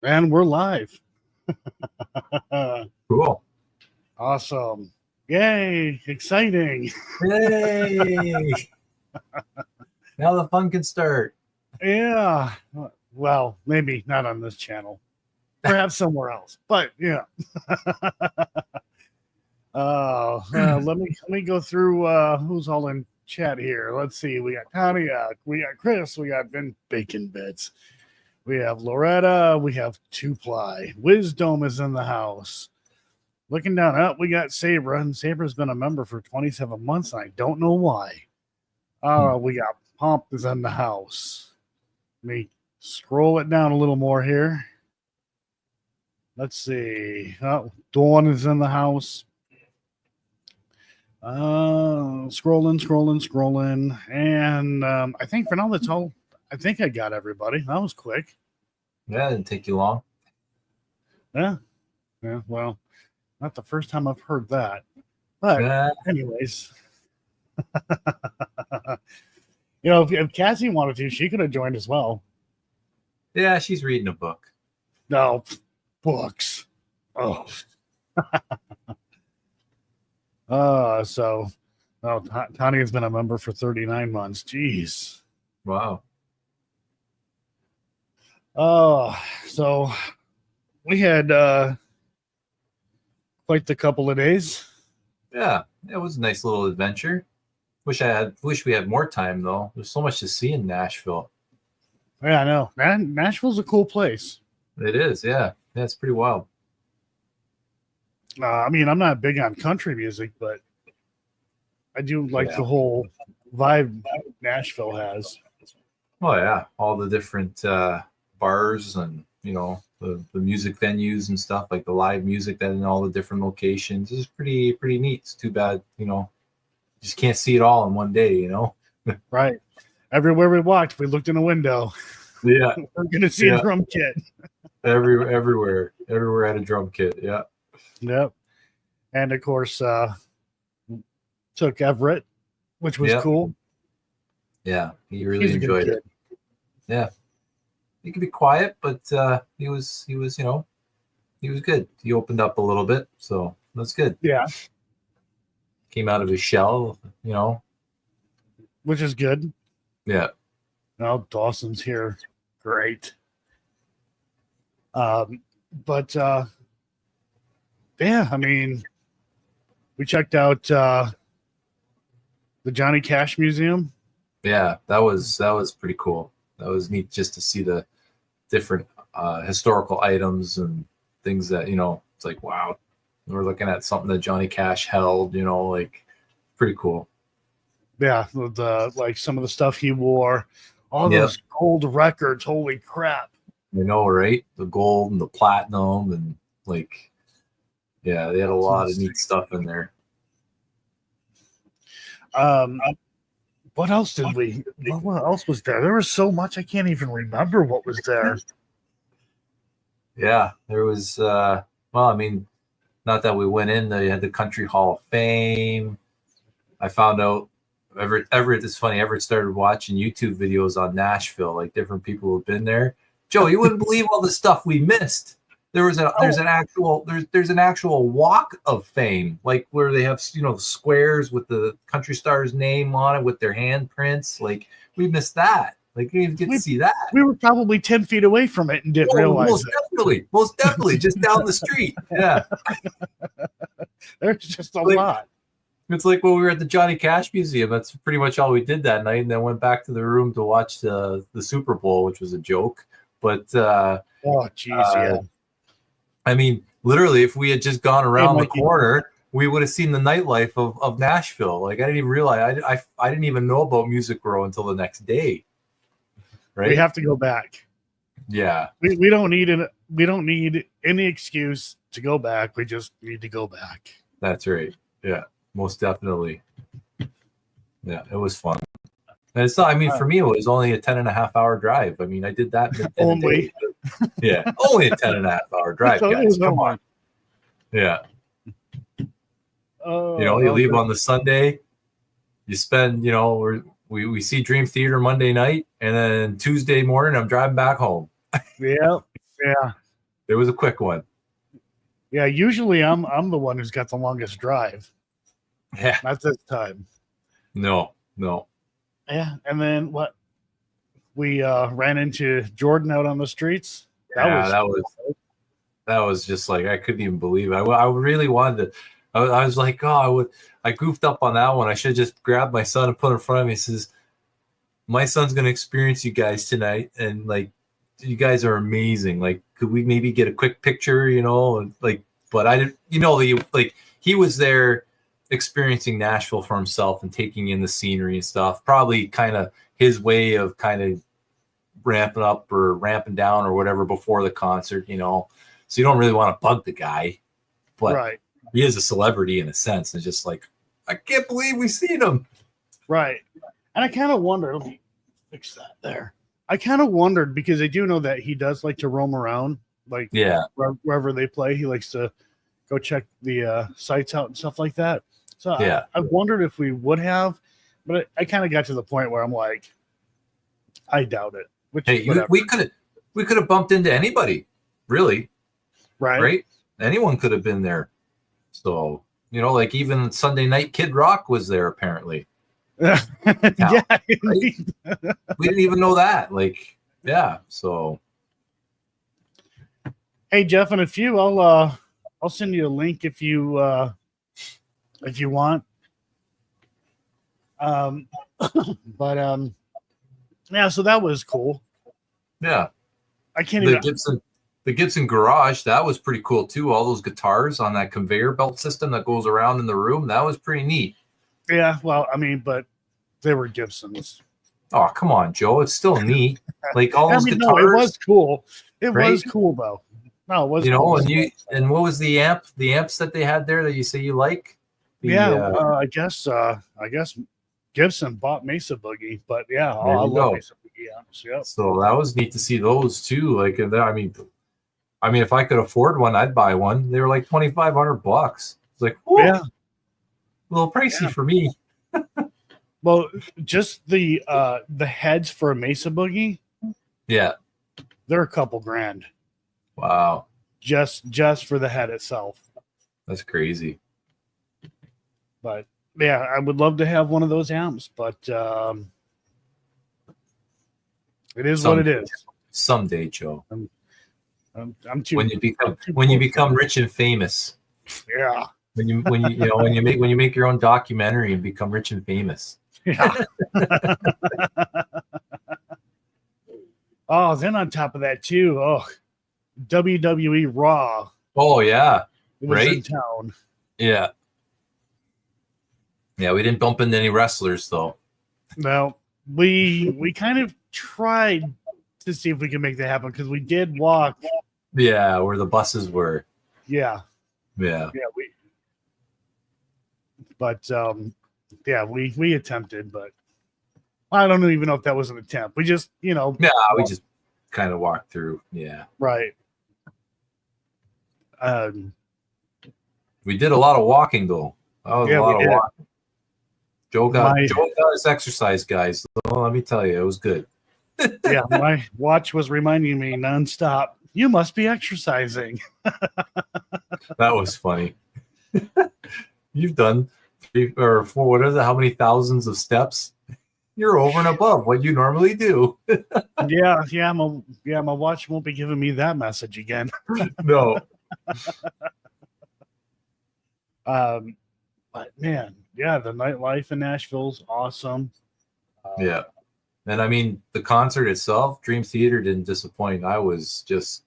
And we're live. Cool. Awesome. Yay. Exciting. Yay! Now the fun can start. Yeah. Well, maybe not on this channel. Perhaps somewhere else. But yeah. Let me go through who's all in chat here. Let's see. We got Tanya, we got Chris, we got Ben Bacon Bits. We have Loretta, we have Two Ply. Wisdom is in the house. Looking down up, we got Sabra, and Sabra's been a member for 27 months, and I don't know why. We got Pomp is in the house. Let me scroll it down a little more here. Let's see. Dawn is in the house. Scrolling. And I think for now, that's all. I think I got everybody. That was quick. Yeah, it didn't take you long. Yeah. Well, not the first time I've heard that. But anyways, if Cassie wanted to, she could have joined as well. Yeah, she's reading a book. No, books. Oh. Tanya's been a member for 39 months. Jeez. Wow. So we had quite the couple of days. Yeah, it was a nice little adventure. Wish we had more time though. There's so much to see in Nashville. Yeah, I know. Nashville's a cool place. It is, yeah. It's pretty wild. I'm not big on country music, but I do like the whole vibe Nashville has. Oh yeah, all the different bars and the music venues and stuff, like the live music that in all the different locations is pretty neat. It's too bad, just can't see it all in one day, Right. Everywhere we walked, if we looked in a window. Yeah. We're gonna see a drum kit. Everywhere had a drum kit. Yeah. Yep. And of course, took Everett, which was cool. Yeah, he really enjoyed it. Yeah. He could be quiet, but he was good. He opened up a little bit, so that's good. Yeah. Came out of his shell, which is good. Yeah. Now Dawson's here. Great. We checked out the Johnny Cash Museum. Yeah, that was pretty cool. That was neat just to see the different historical items and things that, it's like, wow, we're looking at something that Johnny Cash held, like pretty cool. Yeah, like some of the stuff he wore, all those gold records. Holy crap. I know, right? The gold and the platinum and they had a lot of neat stuff in there. What else did we? What else was there? There was so much I can't even remember what was there. Yeah, there was. Not that we went in. They had the Country Hall of Fame. I found out Everett. It's funny. Everett started watching YouTube videos on Nashville, like different people who've been there. Joe, you wouldn't believe all the stuff we missed. There's an actual walk of fame, like where they have squares with the country star's name on it with their handprints. Like we missed that. Like we didn't even get to see that. We were probably 10 feet away from it and didn't realize most definitely, just down the street. Yeah, there's just a lot. It's like when we were at the Johnny Cash Museum. That's pretty much all we did that night, and then went back to the room to watch the Super Bowl, which was a joke. But literally, if we had just gone around the corner, we would have seen the nightlife of Nashville. Like I didn't even realize. I didn't even know about Music Row until the next day. Right? We have to go back. Yeah. We don't need any excuse to go back. We just need to go back. That's right. Yeah, most definitely. Yeah, it was fun. And it's not, for me, it was only a 10.5-hour drive. I did that only. Yeah, only a 10.5-hour drive, guys. Come on. Yeah. You leave on the Sunday, you spend, we see Dream Theater Monday night, and then Tuesday morning, I'm driving back home. Yeah. It was a quick one. Yeah, usually I'm the one who's got the longest drive. Yeah. Not this time. No. Yeah, and then what? We ran into Jordan out on the streets. That was just like, I couldn't even believe it. I really wanted to. I was like, I goofed up on that one. I should have just grabbed my son and put him in front of me. He says, my son's going to experience you guys tonight. And like, you guys are amazing. Like, could we maybe get a quick picture, and like, but I didn't, like he was there experiencing Nashville for himself and taking in the scenery and stuff. Probably kind of his way of kind of ramping up or ramping down or whatever before the concert, so you don't really want to bug the guy, but right. He is a celebrity in a sense. It's just like, I can't believe we seen him. Right. And I kind of wondered, let me fix that there. I kind of wondered because I do know that he does like to roam around, like wherever they play. He likes to go check the sites out and stuff like that. So I wondered if we would have, but I kind of got to the point where I'm like, I doubt it. Hey, we could have bumped into anybody, really. Right? Anyone could have been there. So, like even Sunday night Kid Rock was there apparently. Yeah. Right? We didn't even know that. Like, yeah. So, hey Jeff, and if you, I'll send you a link if you want. Yeah, so that was cool. Yeah. I can't even. The Gibson garage, that was pretty cool too. All those guitars on that conveyor belt system that goes around in the room, that was pretty neat. Yeah, well, I mean, but they were Gibsons. Oh, come on, Joe. It's still neat. Like all those guitars. No, it was cool. It was cool though. No, it was cool. And what was the amps that they had there that you say you like? I guess Gibson bought Mesa Boogie, but yeah, I love Mesa Boogie amps. Yep. So that was neat to see those too. Like, I mean, if I could afford one, I'd buy one. They were like $2,500. It's like, a little pricey for me. Well, just the heads for a Mesa Boogie, yeah, they're a couple grand. Wow, just for the head itself. That's crazy. But yeah, I would love to have one of those amps, but it is what it is. Someday, Joe. I'm too. When you become rich and famous. Yeah. When you make your own documentary and become rich and famous. Yeah. Oh, then on top of that too, WWE Raw. Oh yeah, was in town. Yeah. Yeah, we didn't bump into any wrestlers though. No, we kind of tried to see if we could make that happen because we did walk. Yeah, where the buses were. Yeah. Yeah. We attempted, but I don't even know if that was an attempt. We just, we just kind of walked through. Yeah. Right. We did a lot of walking though. A lot of walking. Joe got his exercise, guys. Well, let me tell you, it was good. Yeah, my watch was reminding me nonstop, you must be exercising. That was funny. You've done 3 or 4, what is it? How many thousands of steps? You're over and above what you normally do. Yeah. My watch won't be giving me that message again. No. But man, yeah, the nightlife in Nashville's awesome. Yeah. And I mean, the concert itself, Dream Theater didn't disappoint. I was just,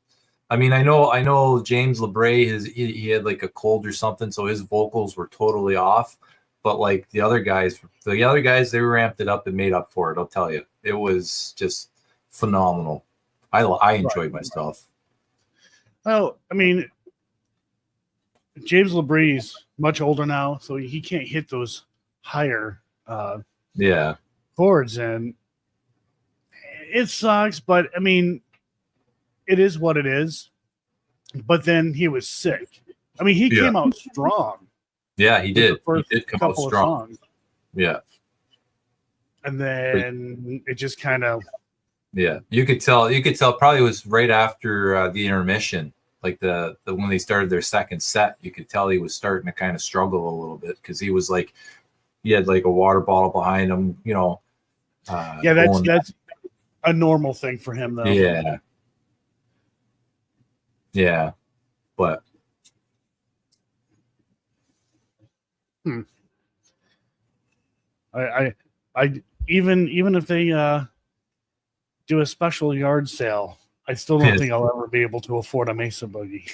I know James LeBray, he had like a cold or something, so his vocals were totally off. But like the other guys, they ramped it up and made up for it. I'll tell you, it was just phenomenal. I enjoyed myself. Well, I mean, James LeBray's much older now, so he can't hit those higher chords, and it sucks. But I mean, it is what it is. But then he was sick. I mean, he came out strong. Yeah, he did. He did come out strong. Songs. Yeah. And then it just kind of. Yeah, you could tell. Probably was right after the intermission. like the when they started their second set, you could tell he was starting to kind of struggle a little bit because he was like, he had like a water bottle behind him, you know. Yeah, that's a normal thing for him, though. Yeah. Yeah. But I even if they do a special yard sale, I still don't think I'll ever be able to afford a Mesa Boogie.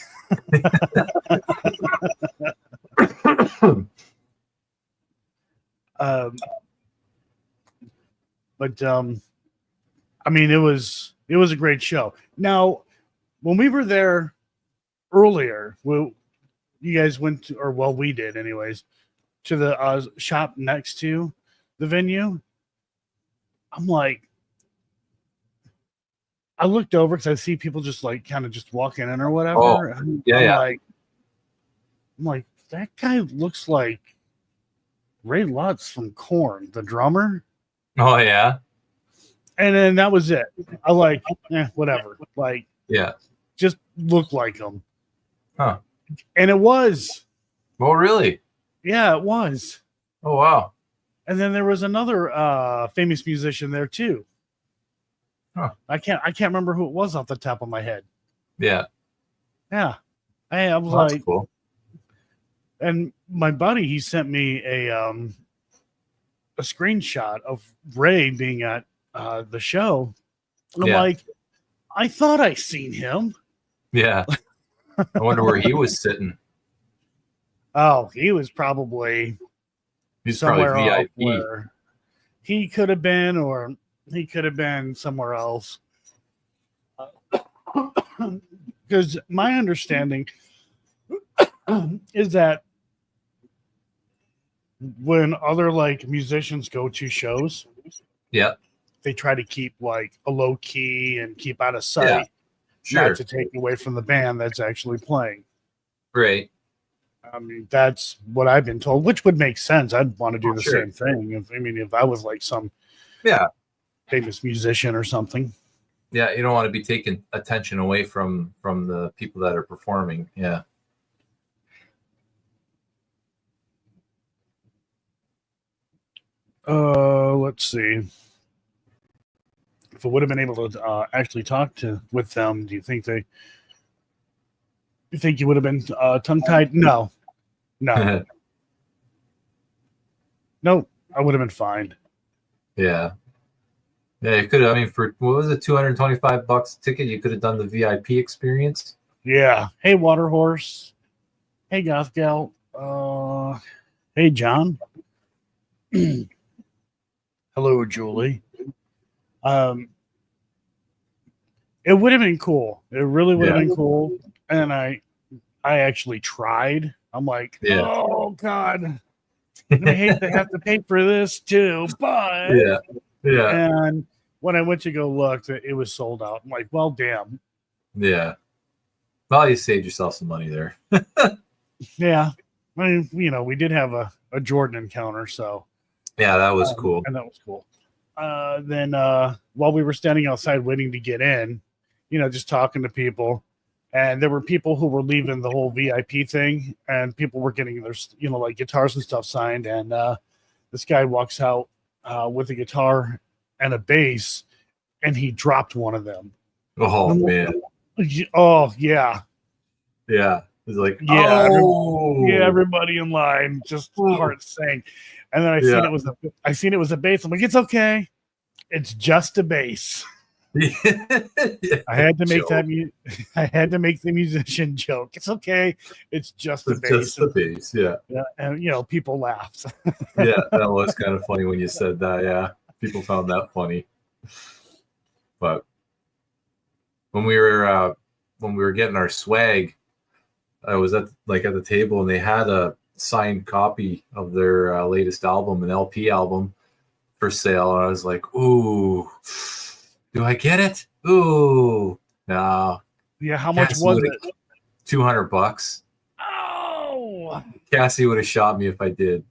But I mean, it was a great show. Now, when we were there earlier, you guys went to, or well, we did anyways, to the shop next to the venue. I'm like, I looked over because I see people just like kind of just walking in or whatever. Oh, yeah. I'm like, that guy looks like Ray Lutz from Korn, the drummer. Oh yeah. And then that was it. I like, whatever. Like, yeah, just look like him. Huh. And it was. Oh really? Yeah, it was. Oh wow. And then there was another famous musician there too. Huh. I can't remember who it was off the top of my head. Yeah. Yeah. I was That's like, cool. And my buddy, he sent me a screenshot of Ray being at the show. And I'm like, I thought I seen him. Yeah. I wonder where he was sitting. Oh, he was probably He's somewhere probably else VIP. where he could have been, or he could have been somewhere else. Because my understanding is that when other like musicians go to shows, yeah, they try to keep like a low key and keep out of sight, sure, not to take away from the band that's actually playing. Right. I mean, that's what I've been told, which would make sense. I'd want to do the same thing. If I was like some famous musician or something. Yeah, you don't want to be taking attention away from the people that are performing. Yeah. Let's see. If I would have been able to actually talk with them, do you think you would have been tongue-tied? No. Nope. I would have been fine. Yeah. Yeah, you could have. I mean, for what was it, $225 a ticket? You could have done the VIP experience. Yeah. Hey, Water Horse. Hey, Goth Gal. Hey, John. Hello, Julie. It would have been cool. It really would have been cool. And I actually tried. I'm like, oh God, I hate to have to pay for this too. But And when I went to go look, it was sold out. I'm like, well, damn. Yeah. Well, you saved yourself some money there. Yeah. I mean, we did have a Jordan encounter, so. Yeah, that was cool. And that was cool. Then while we were standing outside waiting to get in, just talking to people, and there were people who were leaving the whole VIP thing, and people were getting their, like guitars and stuff signed. And this guy walks out with a guitar and a bass, and he dropped one of them. Oh, man. Oh, yeah. Yeah. It's like, everybody in line just heart sank. And then I seen it was a bass. I'm like, it's okay. It's just a bass. I had to make I had to make the musician joke. It's okay. It's just a bass. Just a bass, yeah. And people laughed. Yeah, that was kind of funny when you said that. Yeah, people found that funny. But when we were getting our swag, I was at the table, and they had a signed copy of their latest album, an LP album, for sale. And I was like, ooh, do I get it? Ooh, no. Yeah, how much was it? $200. Oh, Cassie would have shot me if I did.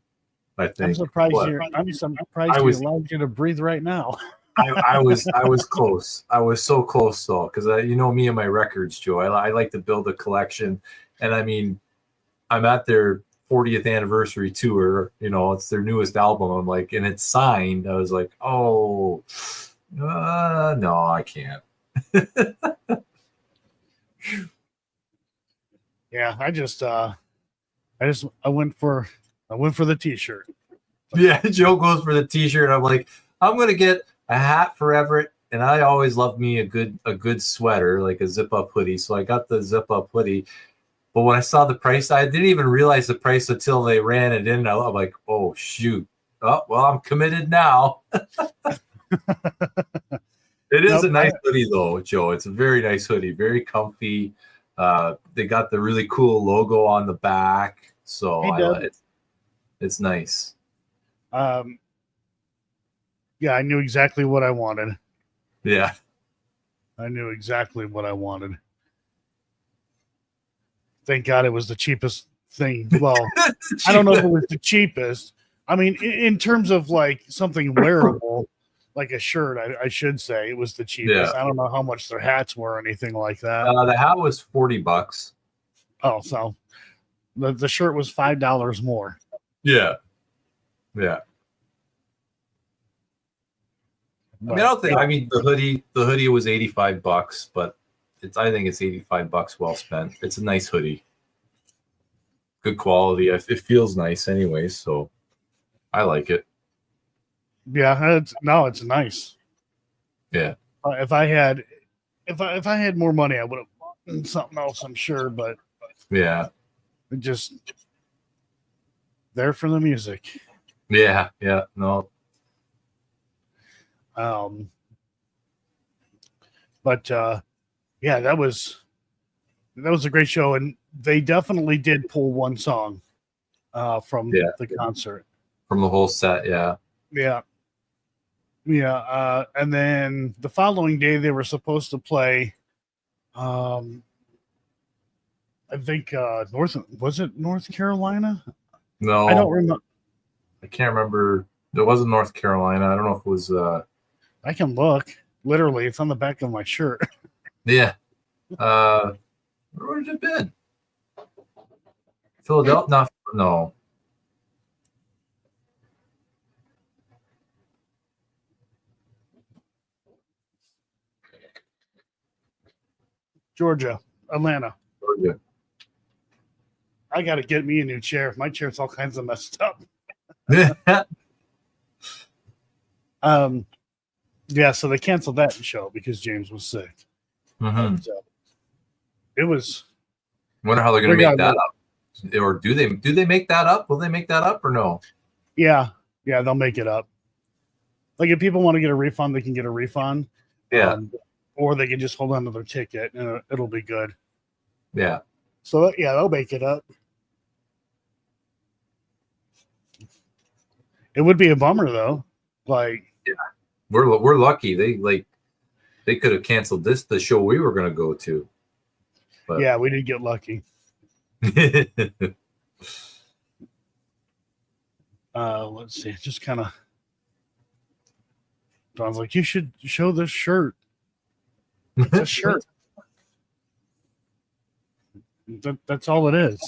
I think. I'm surprised you allowed you to breathe right now. I was close. I was so close though, because you know me and my records, Joe. I like to build a collection, and I mean, I'm at their 40th anniversary tour. You know, it's their newest album. I'm like, and it's signed. I was like, oh, no, I can't. Yeah, I went for the T-shirt. Yeah, Joe goes for the T-shirt. I'm like, I'm gonna get a hat for Everett, and I always love me a good sweater, like a zip-up hoodie. So I got the zip-up hoodie. But when I saw the price, I didn't even realize the price until they ran it in. I'm like, oh shoot! Oh well, I'm committed now. It is a nice hoodie though, Joe. It's a very nice hoodie, very comfy. They got the really cool logo on the back, so it's nice. Yeah, I knew exactly what I wanted. Yeah. I knew exactly what I wanted. Thank God it was the cheapest thing. Well, I don't know if it was the cheapest. I mean, in terms of like something wearable, like a shirt, I should say it was the cheapest. Yeah. I don't know how much their hats were or anything like that. The hat was $40. Oh, so the shirt was $5 more. Yeah. Yeah. I mean, I don't think. I mean, the hoodie was $85, but I think it's $85 well spent. It's a nice hoodie, good quality. It feels nice, anyways, so I like it. Yeah, it's nice. Yeah. If I had more money, I would have bought something else, I'm sure. But yeah, just there for the music. Yeah. No. But yeah, that was a great show, and they definitely did pull one song from the concert, from the whole set. Yeah. And then the following day they were supposed to play. I think North Carolina? No, I don't remember. I can't remember. It wasn't North Carolina. I don't know if it was. I can look. Literally, it's on the back of my shirt. Yeah. Where would it have been? Philadelphia? No. Georgia, Atlanta. Georgia. I got to get me a new chair. My chair's all kinds of messed up. Yeah, so they canceled that show because James was sick. Mm-hmm. It was. Wonder how they're going to make that up, or do they make that up? Will they make that up or no? Yeah, they'll make it up. Like if people want to get a refund, they can get a refund. Yeah. Or they can just hold on to their ticket and it'll be good. Yeah. So yeah, they'll make it up. It would be a bummer though. Like, yeah, we're lucky. They could have canceled the show we were going to go to. But. Yeah, we did get lucky. Let's see. Just kind of. Don's like, you should show this shirt. It's a shirt. That's all it is.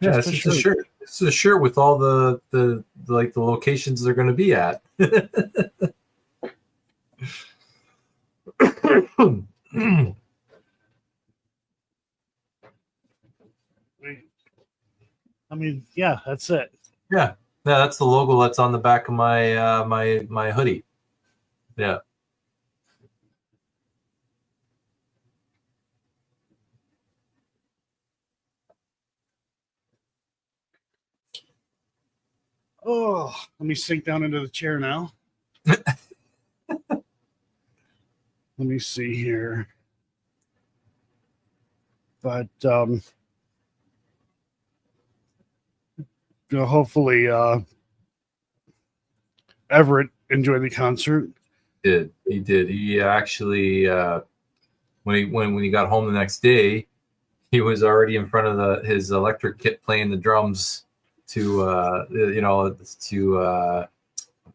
It's just a shirt. It's a shirt with all the locations they're going to be at. I mean, yeah, that's it. Yeah, that's the logo that's on the back of my my hoodie. Yeah. Oh, let me sink down into the chair now. Let me see here. But hopefully Everett enjoyed the concert. He did. He actually when he got home the next day, he was already in front of his electric kit playing the drums to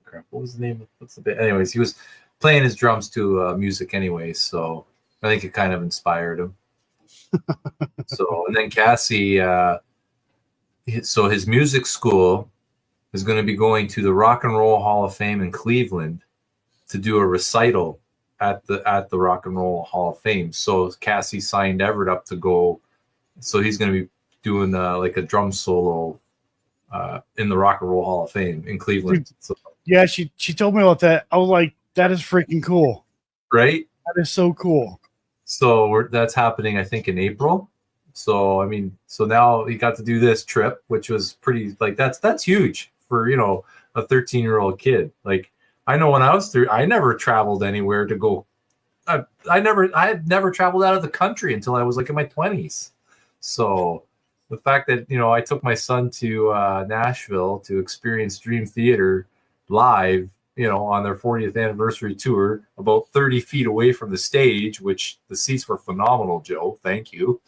crap, what was the name? What's the band? Anyways, he was playing his drums to music anyway, so I think it kind of inspired him. So, and then Cassie, so his music school is going to be going to the Rock and Roll Hall of Fame in Cleveland to do a recital at the Rock and Roll Hall of Fame. So Cassie signed Everett up to go. So he's going to be doing like a drum solo in the Rock and Roll Hall of Fame in Cleveland. So, yeah, she told me about that. I was like, that is freaking cool. Right? That is so cool. So that's happening, I think, in April. So I mean, so now he got to do this trip, which was pretty like that's huge for a 13-year-old kid. Like I know when I was through, I never traveled anywhere to go. I had never traveled out of the country until I was like in my 20s. So the fact that I took my son to Nashville to experience Dream Theater live, on their 40th anniversary tour, about 30 feet away from the stage, which the seats were phenomenal, Joe. Thank you.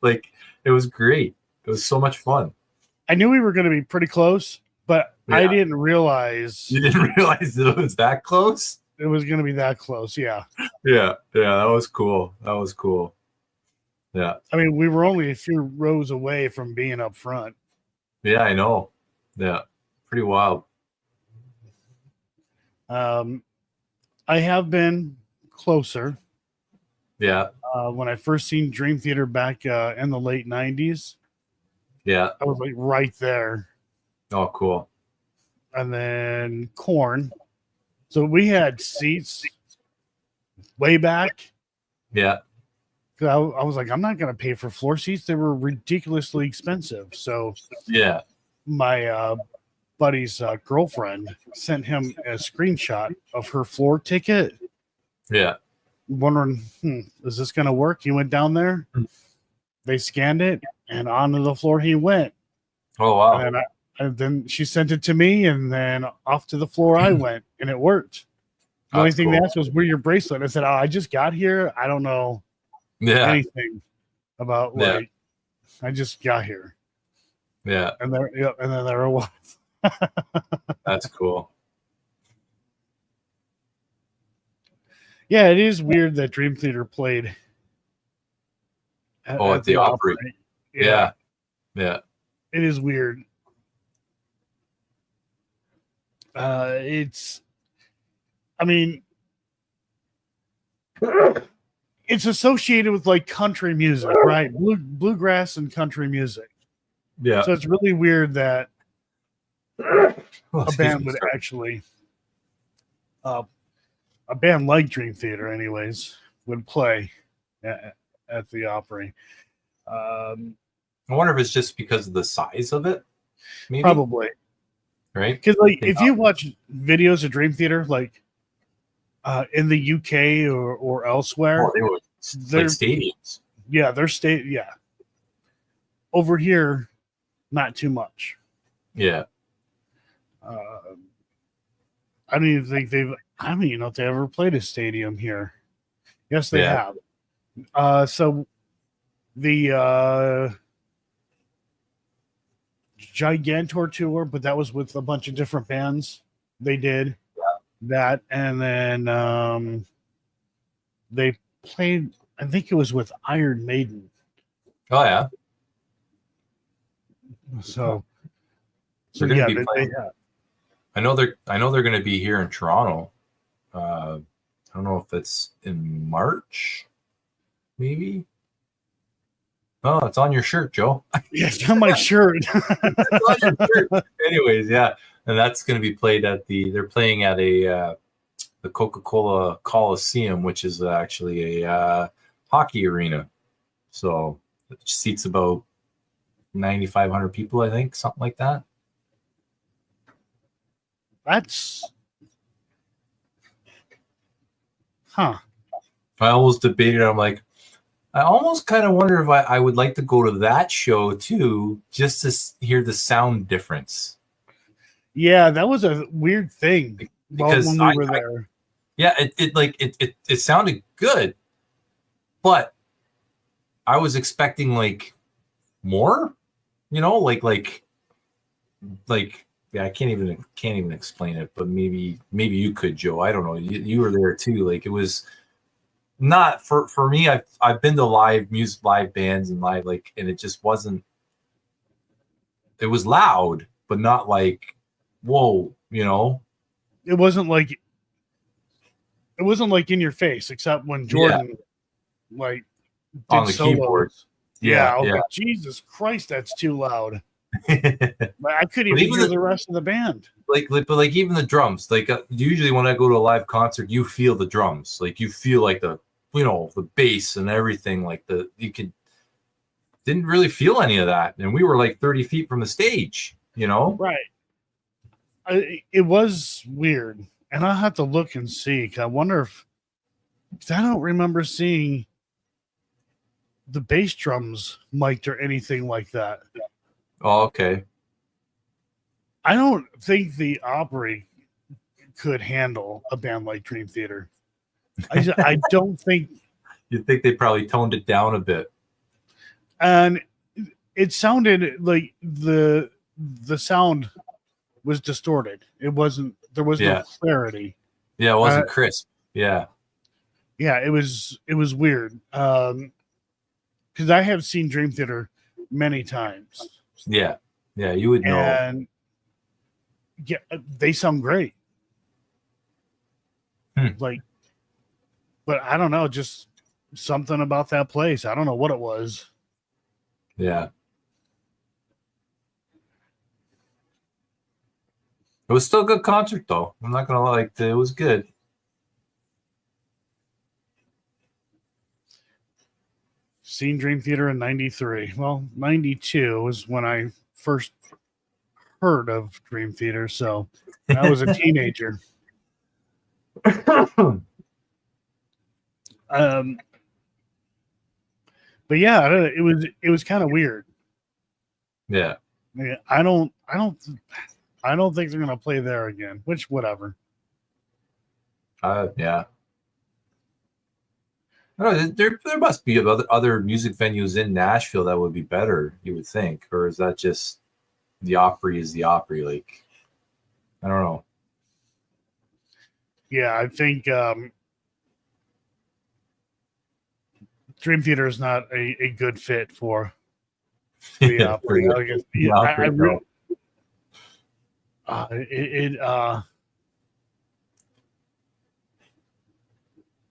Like, it was great. It was so much fun. I knew we were going to be pretty close, but yeah. I didn't realize. You didn't realize it was that close? It was going to be that close, yeah. Yeah, that was cool. Yeah. I mean, we were only a few rows away from being up front. Yeah, I know. Yeah, pretty wild. I have been closer. Yeah. When I first seen Dream Theater back in the late 90s. Yeah. I was like right there. Oh, cool. And then Korn. So we had seats way back. Yeah. I was like, I'm not going to pay for floor seats. They were ridiculously expensive. So yeah, my buddy's girlfriend sent him a screenshot of her floor ticket. Yeah. Wondering, is this going to work? He went down there. They scanned it, and onto the floor he went. Oh, wow. And then she sent it to me, and then off to the floor I went, and it worked. The only thing they asked was, where your bracelet? I said, I just got here. I don't know anything about, like, I just got here. Yeah. And then there it was. That's cool. Yeah, it is weird that Dream Theater played at the Opry. Yeah. It is weird. It's associated with like country music, right? Bluegrass and country music. Yeah. So it's really weird that a band would actually, a band like Dream Theater, anyways, would play at the Opry. I wonder if it's just because of the size of it. Maybe? Probably. Right? Because like if you watch videos of Dream Theater, like in the UK or elsewhere, they were like stadiums. Yeah, they're yeah. Over here, not too much. Yeah. I don't even think I don't even know if they ever played a stadium here. Yes, they have. So the Gigantor tour, but that was with a bunch of different bands. They did that, and then they played. I think it was with Iron Maiden. Oh yeah. So yeah, they have. I know they're going to be here in Toronto. I don't know if it's in March, maybe. Oh, it's on your shirt, Joe. Yeah, it's on my shirt. It's on your shirt. Anyways, yeah, and that's going to be played they're playing at the Coca-Cola Coliseum, which is actually a hockey arena. So it seats about 9,500 people, I think, something like that. That's I almost debated. I'm like, I almost kind of wonder if I would like to go to that show too, just to hear the sound difference. Yeah, that was a weird thing because when we were there. It sounded good, but I was expecting like more, like yeah, I can't even explain it, but maybe you could, Joe. I don't know. You were there too. Like it was not for me. I've been to live bands and live and it just wasn't. It was loud, but not like whoa, It wasn't like in your face, except when Jordan like did on the solos. keyboard. Yeah, I was like, Jesus Christ, that's too loud. I couldn't even hear the rest of the band. But even the drums, usually when I go to a live concert, you feel the drums, you feel like the bass and everything, didn't really feel any of that, and we were like 30 feet from the stage, Right. It was weird, and I'll have to look and see. I wonder because I don't remember seeing the bass drums mic'd or anything like that. Oh, okay. I don't think the Opry could handle a band like Dream Theater. I don't think. You think they probably toned it down a bit, and it sounded like the sound was distorted. It wasn't. There was no clarity. Yeah, it wasn't crisp. Yeah. Yeah, it was weird. Because I have seen Dream Theater many times. Yeah, you would know. And yeah, they sound great. But I don't know, just something about that place. I don't know what it was. Yeah. It was still a good concert, though. I'm not gonna lie, it was good. Seen Dream Theater in 93. Well, 92 was when I first heard of Dream Theater, so I was a teenager. But yeah, it was kind of weird. Yeah. I don't think they're gonna play there again. Which whatever. Yeah. I don't know, there must be other music venues in Nashville that would be better, you would think, or is that just the Opry is the Opry? I don't know. Yeah, I think Dream Theater is not a good fit for the Opry.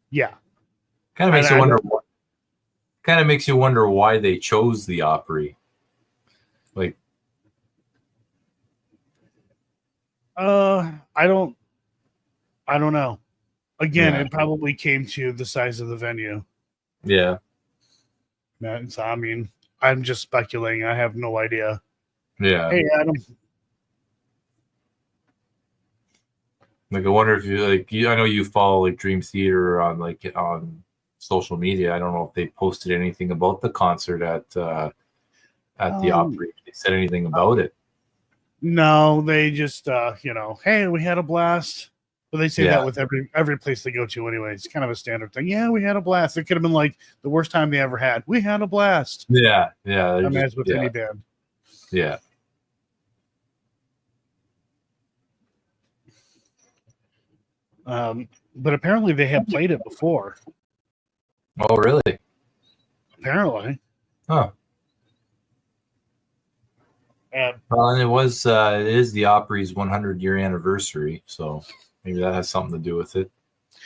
Yeah. Kind of makes you wonder why they chose the Opry. I don't know. Again, it probably came to the size of the venue. Yeah. So, I mean, I'm just speculating. I have no idea. Yeah. Hey, Adam. I wonder if you I know you follow Dream Theater on social media. I don't know if they posted anything about the concert at the Opry. They said anything about it. No, they just hey, we had a blast. But they say that with every place they go to anyway. It's kind of a standard thing. Yeah, we had a blast. It could have been like the worst time they ever had. We had a blast. Yeah. I mean, as with any band. Yeah. But apparently they have played it before. Oh, really? Apparently. Huh. Well, and it is the Opry's 100-year anniversary, so maybe that has something to do with it,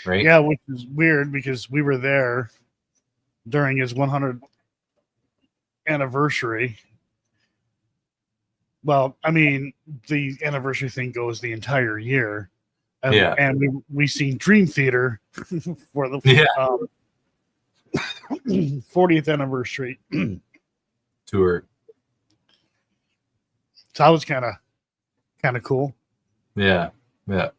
right? Yeah, which is weird because we were there during his 100th anniversary. Well, I mean, the anniversary thing goes the entire year. And we seen Dream Theater for the 40th anniversary tour. So that was kind of cool. Yeah. Well,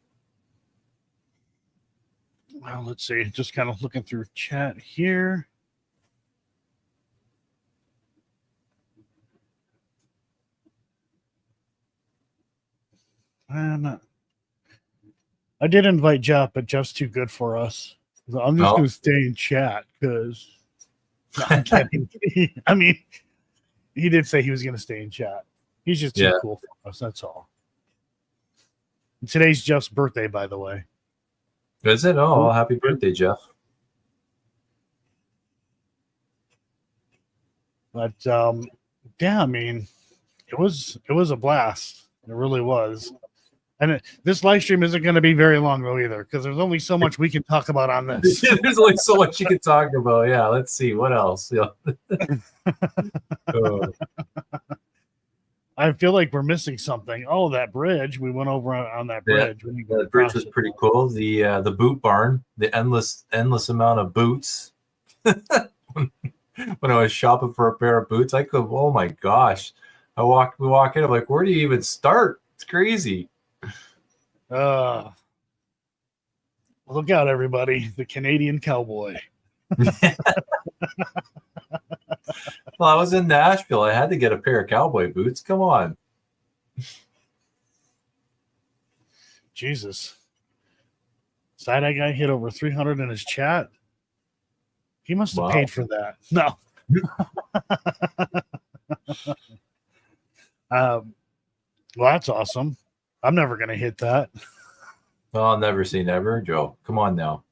let's see. Just kind of looking through chat here. And I did invite Jeff, but Jeff's too good for us. So I'm just going to stay in chat because I'm kidding. I mean, he did say he was going to stay in chat. He's just too cool for us. That's all. Today's Jeff's birthday, by the way. Is it? Oh, well, happy birthday, Jeff. But yeah, I mean, it was a blast. It really was. And this live stream isn't going to be very long though either, because there's only so much we can talk about on this. There's only so much you can talk about. Yeah, let's see what else. Yeah. I feel like we're missing something. Oh, that bridge. We went over on that bridge. Yeah, that bridge was pretty cool. The boot barn, the endless amount of boots. When I was shopping for a pair of boots, I could. Oh my gosh! We walk in. I'm like, where do you even start? It's crazy. Look out, everybody! The Canadian cowboy. Well, I was in Nashville. I had to get a pair of cowboy boots. Come on. Jesus. Side-eye guy hit over 300 in his chat. He must have paid for that. No. Well, that's awesome. I'm never going to hit that. Well, I'll never say never, Joe. Come on now.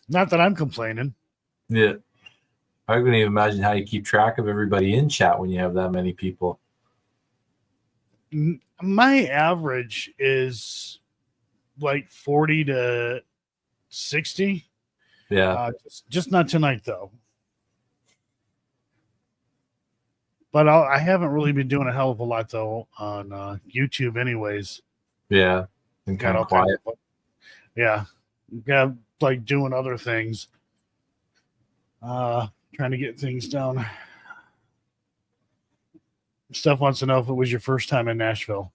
Not that I'm complaining. Yeah. I couldn't even imagine how you keep track of everybody in chat when you have that many people. My average is like 40 to 60. Yeah. Just not tonight, though. But I haven't really been doing a hell of a lot, though, on YouTube anyways. Yeah. And kind of quiet. Yeah, like doing other things. Trying to get things down. Steph wants to know if it was your first time in Nashville.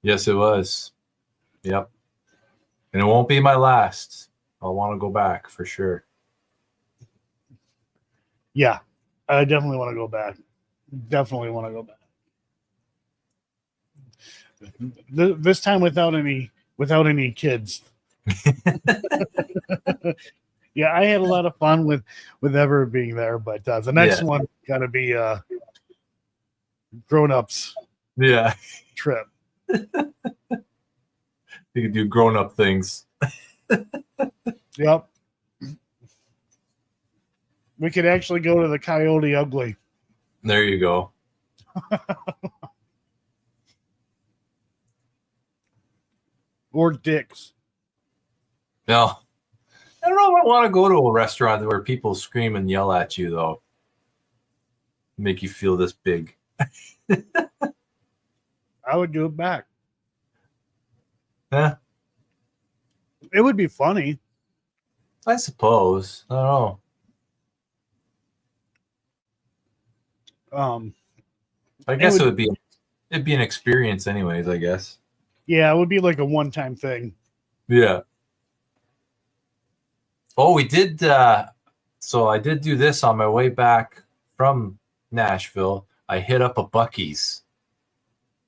Yes, it was. Yep. And it won't be my last. I'll want to go back for sure. Yeah, I definitely want to go back. Definitely want to go back. This time without any kids. Yeah, I had a lot of fun with Ever being there, but the next one got to be grown-ups. Yeah, trip. You can do grown-up things. Yep. We could actually go to the Coyote Ugly. There you go. Or Dick's. No. I don't know if I want to go to a restaurant where people scream and yell at you, though. Make you feel this big. I would do it back. Yeah. It would be funny. I suppose. I don't know. I guess it'd be an experience anyways, I guess. Yeah, it would be like a one-time thing. Yeah. Oh, we did. So I did do this on my way back from Nashville. I hit up a Buc-ee's.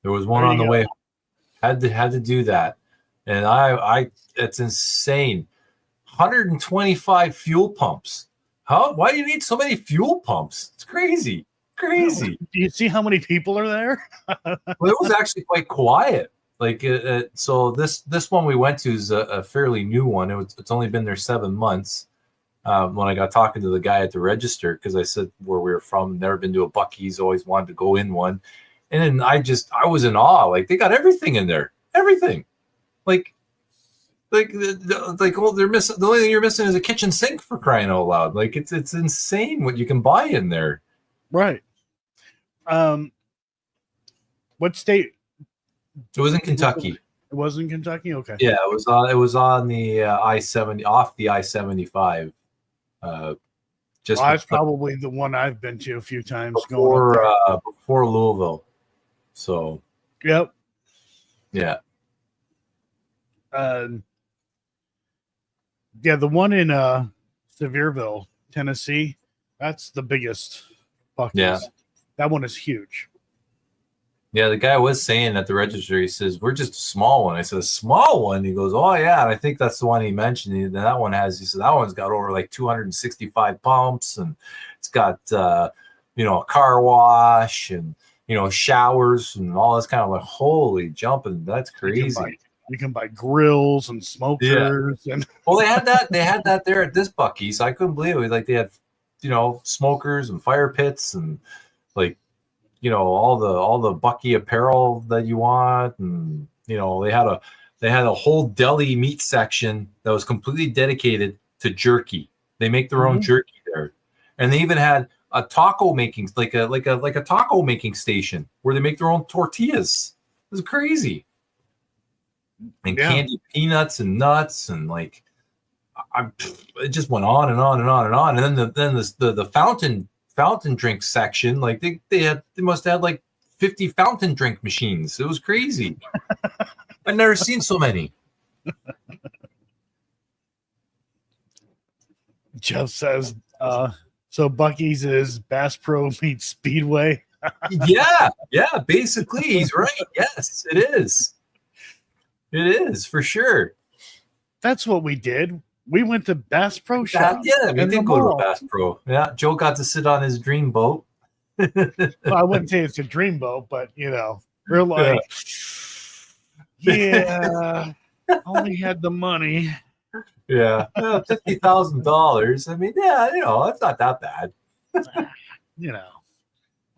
There was one on the way. Had to do that, and I it's insane. 125 fuel pumps. How? Why do you need so many fuel pumps? It's crazy. Crazy. Do you see how many people are there? Well, it was actually quite quiet. Like so this one we went to is a fairly new one. It's only been there 7 months. When I got talking to the guy at the register, because I said where we were from, never been to a Buc-ee's, always wanted to go in one, and then I was in awe. Like they got everything in there, everything. Like oh, they're missing. The only thing you're missing is a kitchen sink, for crying out loud. Like it's insane what you can buy in there. Right. What state? It was in Kentucky. It was in Kentucky. Okay. Yeah, it was on the I-70, off the I-75. That's probably the one I've been to a few times. Before Louisville. So. Yep. Yeah. Yeah, the one in Sevierville, Tennessee, that's the biggest Buc-ee's. Yeah. That one is huge. Yeah, the guy was saying at the register, he says, we're just a small one. I said, a small one? He goes, oh, yeah. And I think that's the one he mentioned. And that one he said, that one's got over like 265 pumps, and it's got, a car wash, and showers and all this kind of like, holy jumping. That's crazy. You can buy grills and smokers and well, they had that there at this Buc-ee's. I couldn't believe it. Like they had, smokers and fire pits and like, all the Buc-ee apparel that you want. And, they had a whole deli meat section that was completely dedicated to jerky. They make their own jerky there. And they even had a taco making, like a taco making station where they make their own tortillas. It was crazy. And candied peanuts and nuts and like, it just went on and on and on and on. And then the fountain drink section, like they must have had like 50 fountain drink machines. It was crazy. I've never seen so many. Jeff says, so Buc-ee's is Bass Pro meets Speedway. yeah, basically he's right. Yes, it is. It is for sure. That's what we did. We went to Bass Pro Shop. Yeah, we did go to Bass Pro. Yeah, Joe got to sit on his dream boat. Well, I wouldn't say it's a dream boat, but we're like, only had the money. Yeah, $50,000. I mean, it's not that bad.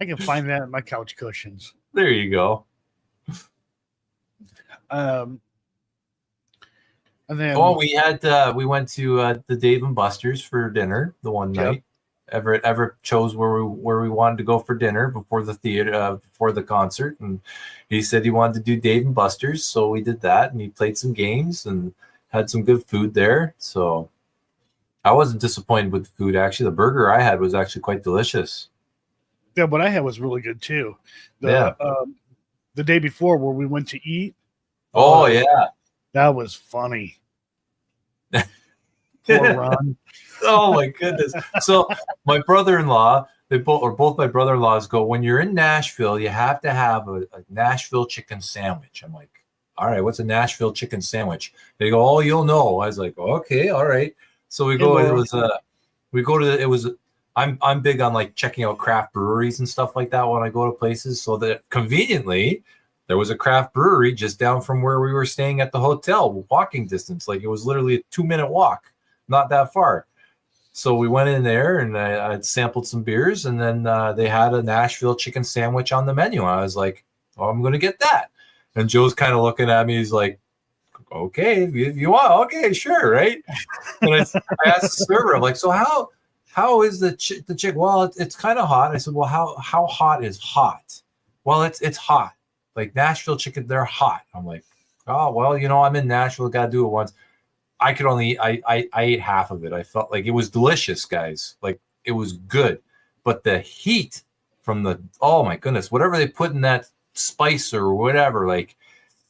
I can find that in my couch cushions. There you go. And then we went to the Dave and Buster's for dinner the one night. Everett chose where we wanted to go for dinner before the before the concert, and he said he wanted to do Dave and Buster's, so we did that, and he played some games and had some good food there. So I wasn't disappointed with the food. Actually, the burger I had was actually quite delicious. Yeah, what I had was really good too. The day before where we went to eat. Oh yeah, that was funny. Poor Ron. Oh my goodness. So my brother-in-law, both my brother-in-laws go, when you're in Nashville, you have to have a Nashville chicken sandwich. I'm like, all right, what's a Nashville chicken sandwich? They go, oh, you'll know. I was like, okay, all right. So we go. I'm big on like checking out craft breweries and stuff like that when I go to places. So that conveniently, there was a craft brewery just down from where we were staying at the hotel, walking distance. Like it was literally a 2-minute walk, not that far. So we went in there and I sampled some beers, and then they had a Nashville chicken sandwich on the menu. I was like, oh, I'm going to get that. And Joe's kind of looking at me. He's like, okay, if you want, okay, sure, right? And I asked the server, I'm like, so how is the chick? Well, it's kind of hot. I said, well, how hot is hot? Well, it's hot. Like Nashville chicken, they're hot. I'm like, oh, well, I'm in Nashville, got to do it once. I ate half of it. I felt like it was delicious, guys. Like it was good, but the heat from oh my goodness, whatever they put in that spice or whatever, like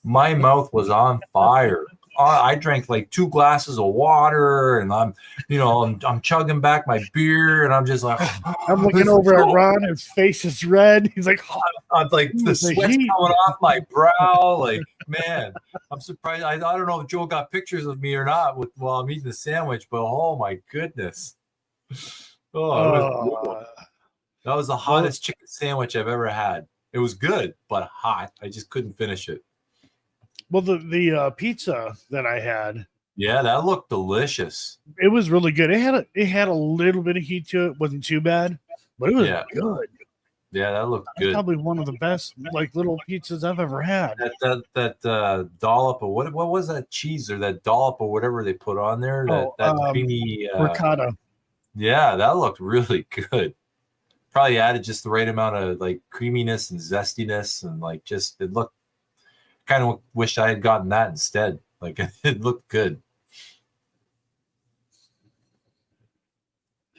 my mouth was on fire. I drank like 2 glasses of water, and I'm chugging back my beer, and I'm just like, I'm looking over at Ron. His face is red. He's like, I'm like, the sweat's coming off my brow. Like, man, I'm surprised. I don't know if Joe got pictures of me or not while I'm eating the sandwich, but oh my goodness. Oh, that was the hottest chicken sandwich I've ever had. It was good, but hot. I just couldn't finish it. Well, the pizza that I had, yeah, that looked delicious. It was really good. It had a little bit of heat to it. Wasn't too bad, but it was good. Yeah, that looked good. Probably one of the best like little pizzas I've ever had. That dollop of what was that cheese or that dollop or whatever they put on there? That creamy ricotta. Yeah, that looked really good. Probably added just the right amount of like creaminess and zestiness, and like just it looked. Kind of wish I had gotten that instead. Like it looked good.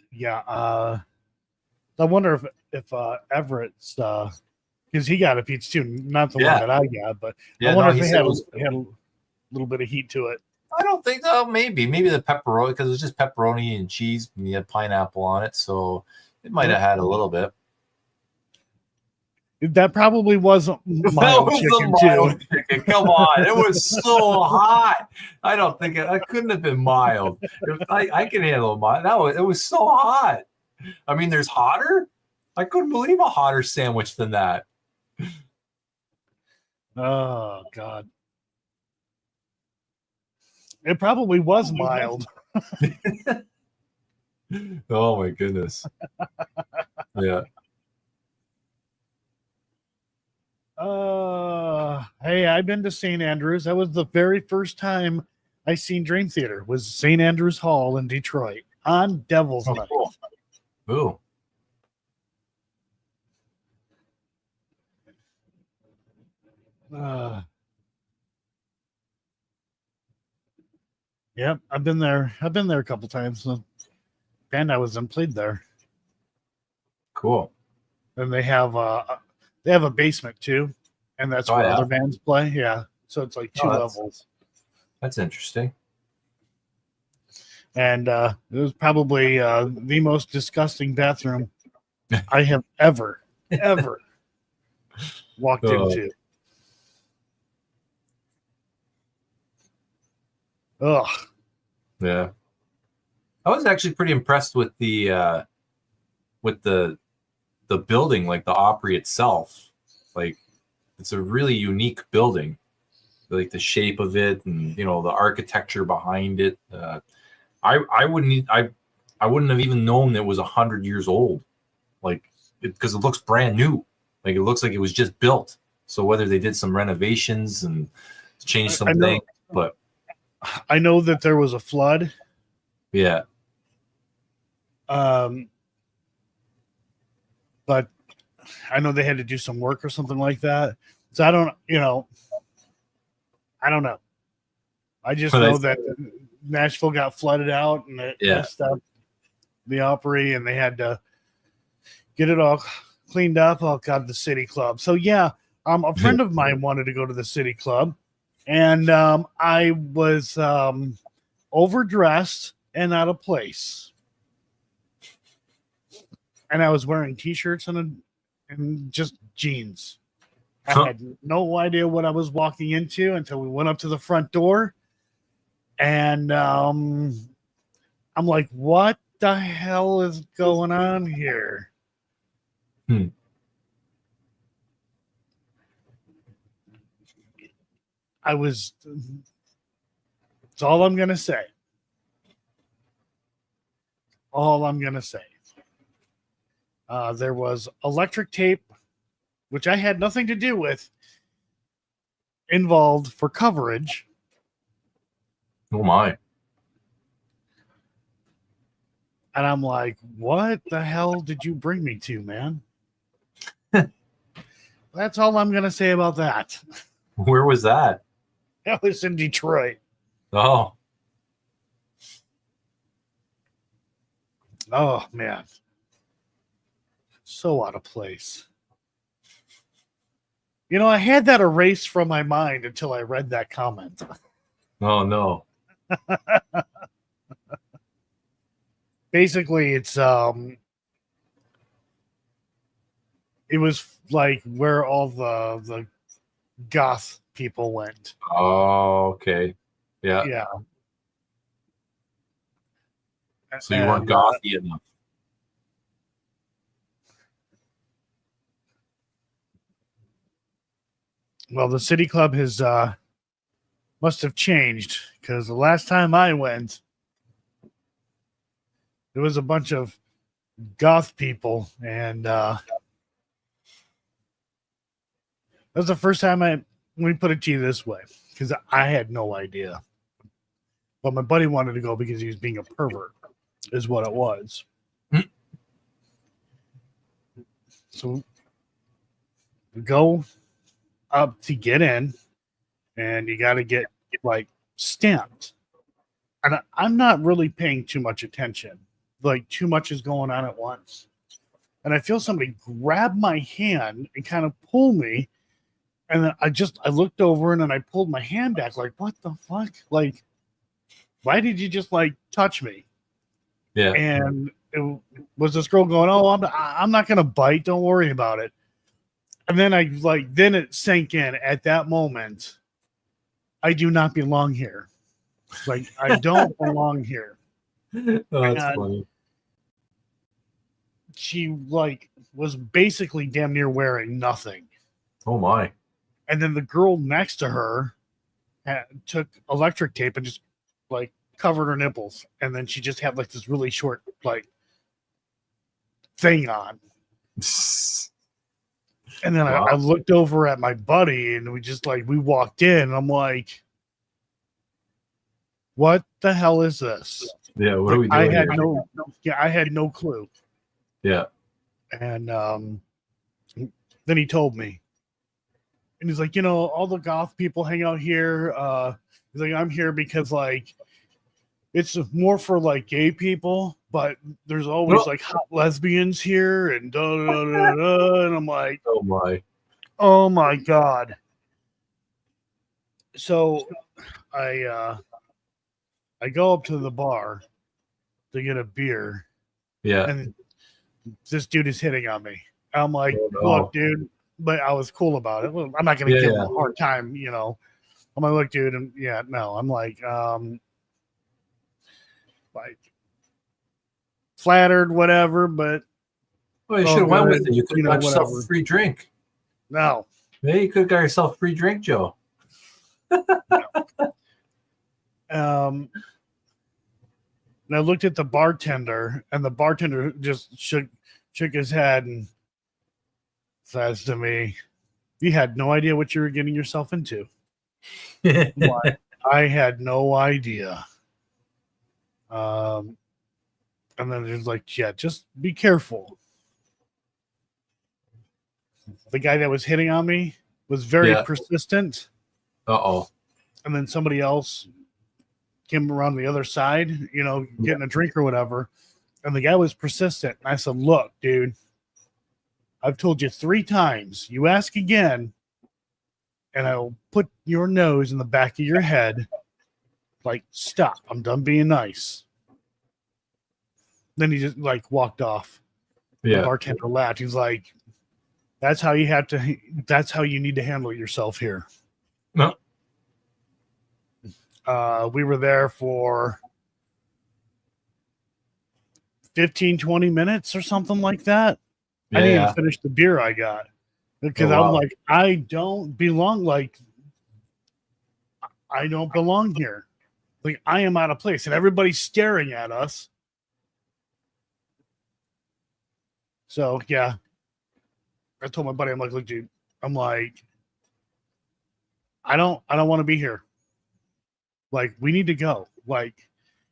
Yeah, I wonder if Everett's because he got a pizza too, not the one that I got, but I wonder if they had a little bit of heat to it. I don't think so. Maybe the pepperoni, because it was just pepperoni and cheese, and you had pineapple on it, so it might have had a little bit. That probably wasn't mild chicken too. Chicken. Come on, it was so hot. I don't think it couldn't have been mild. I can handle mild. No, it was so hot. I mean, there's hotter. I couldn't believe a hotter sandwich than that. Oh God. It probably was mild. Oh my goodness. Yeah. Hey, I've been to St. Andrews. That was the very first time I seen Dream Theater. Was St. Andrews Hall in Detroit on Devil's Night. Cool. Ooh. Yep, I've been there. I've been there a couple times. The band I was in played there, Cool. and they have a basement too, and that's where other bands play. Yeah, so it's like two levels. That's interesting. And it was probably the most disgusting bathroom I have ever walked into. Ugh. Yeah. I was actually pretty impressed with the building, like the Opry itself. Like, it's a really unique building. Like the shape of it, and the architecture behind it. I wouldn't have even known it was 100 years old, like because it looks brand new. Like it looks like it was just built. So whether they did some renovations and changed some things, but I know that there was a flood. Yeah. But I know they had to do some work or something like that. So I don't know. I just know that Nashville got flooded out and it messed up the Opry, and they had to get it all cleaned up. Oh God, the City Club. So yeah, a friend of mine wanted to go to the City Club, and I was overdressed and out of place, and I was wearing t-shirts and just jeans. I had no idea what I was walking into until we went up to the front door. And I'm like, what the hell is going on here? That's all I'm going to say. There was electric tape, which I had nothing to do with, involved for coverage. Oh my. And I'm like, what the hell did you bring me to, man? That's all I'm going to say about that. Where was that? That was in Detroit. Oh. Oh, man. So out of place. I had that erased from my mind until I read that comment. Oh, no. Basically, it was like where all the goth people went. Oh, okay. Yeah. Yeah. So you weren't gothy enough. Well, the City Club has must have changed, because the last time I went, there was a bunch of goth people, and that was the first time let me put it to you this way, because I had no idea. But my buddy wanted to go because he was being a pervert, is what it was. So we go up to get in, and you got to get like stamped. And I'm not really paying too much attention. Like too much is going on at once. And I feel somebody grab my hand and kind of pull me. And then I looked over and then I pulled my hand back. Like, what the fuck? Like, why did you just like touch me? Yeah. And it was this girl going, oh, I'm not going to bite. Don't worry about it. And then then it sank in at that moment. I do not belong here. Like, I don't belong here. Oh, that's funny. She was basically damn near wearing nothing. Oh my. And then the girl next to her took electric tape and just like covered her nipples. And then she just had like this really short like thing on. And then Wow. I looked over at my buddy and we walked in. And I'm like, what the hell is this? Yeah, what are we doing I had no clue. Yeah. And then he told me. And he's like, all the goth people hang out here. He's like, I'm here because like it's more for like gay people, but there's always like hot lesbians here and da da da da. And I'm like, oh my God. So I go up to the bar to get a beer. Yeah. And this dude is hitting on me. I'm like, look, dude, but I was cool about it. I'm not going to give him a hard time, I'm like, look, dude, and I'm like flattered, whatever, but you should have went with it. You could have got yourself a free drink. No. Yeah, you could have got yourself a free drink, Joe. And I looked at the bartender, and the bartender just shook his head and says to me, "You had no idea what you were getting yourself into." I had no idea. And then there's like, yeah, just be careful. The guy that was hitting on me was very persistent. Uh-oh. And then somebody else came around the other side, getting a drink or whatever. And the guy was persistent. And I said, look, dude, I've told you 3 times. You ask again, and I'll put your nose in the back of your head. Like, stop. I'm done being nice. Then he just like walked off. The bartender laughed. He's like, that's how you need to handle yourself here. No. We were there for 15, 20 minutes or something like that. I didn't even finish the beer I got because I'm like, I don't belong here. Like, I am out of place, and everybody's staring at us. So yeah, I told my buddy, I'm like, look, dude, I'm like, I don't want to be here. Like, we need to go. Like,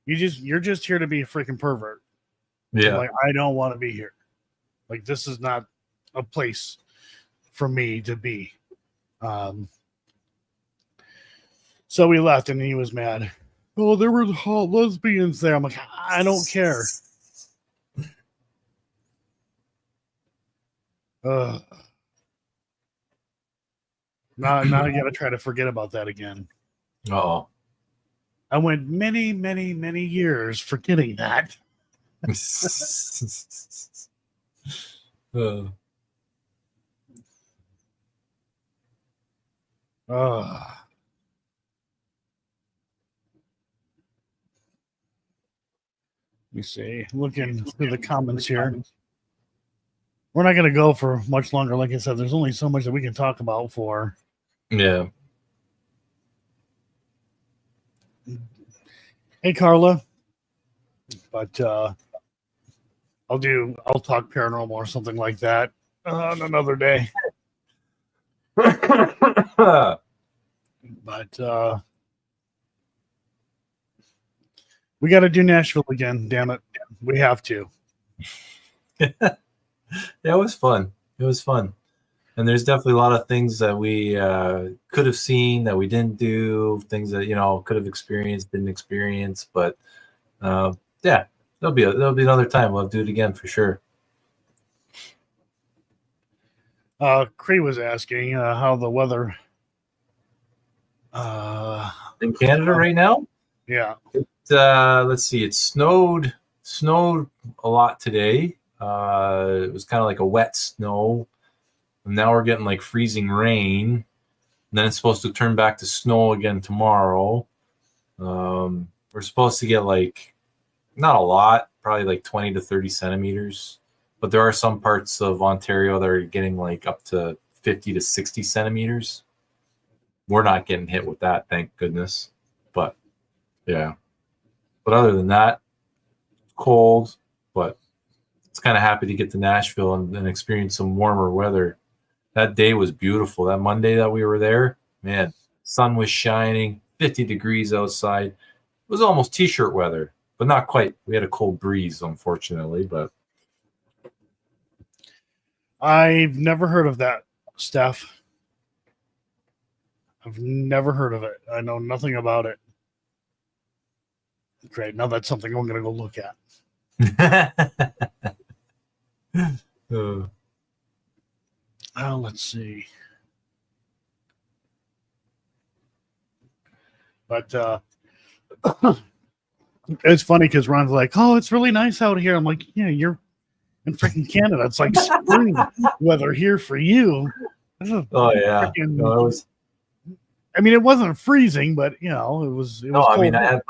you're just here to be a freaking pervert. Yeah. I'm like, I don't want to be here. Like, this is not a place for me to be. So we left, and he was mad. Oh, there were hot lesbians there. I'm like, I don't care. Now I gotta try to forget about that again. Oh. I went many, many, many years forgetting that. Let me see. Looking through the comments here. We're not going to go for much longer. Like I said, there's only so much that we can talk about for. Yeah. Hey, Carla. But I'll talk paranormal or something like that on another day. But we got to do Nashville again. Damn it. We have to. Yeah, it was fun. And there's definitely a lot of things that we could have seen that we didn't do, things that could have experienced, didn't experience. But yeah, there'll be another time. We'll do it again for sure. Cree was asking how the weather in Canada right now. Yeah. Let's see. It snowed a lot today. It was kind of like a wet snow. And now we're getting like freezing rain. And then it's supposed to turn back to snow again tomorrow. We're supposed to get like, not a lot, probably like 20 to 30 centimeters. But there are some parts of Ontario that are getting like up to 50 to 60 centimeters. We're not getting hit with that, thank goodness. But yeah. But other than that, cold, but it's kind of happy to get to Nashville and experience some warmer weather. That day was beautiful. That Monday that we were there, man, sun was shining, 50 degrees outside. It was almost t-shirt weather, but not quite. We had a cold breeze, unfortunately, but I've never heard of that, Steph. I've never heard of it. I know nothing about it. Great. Now that's something I'm going to go look at. Let's see. But it's funny because Ron's like, "Oh, it's really nice out here." I'm like, "Yeah, you're in freaking Canada. It's like spring weather here for you." Oh yeah. No, it was. I mean, it wasn't freezing, but it was. It was I cold. mean, I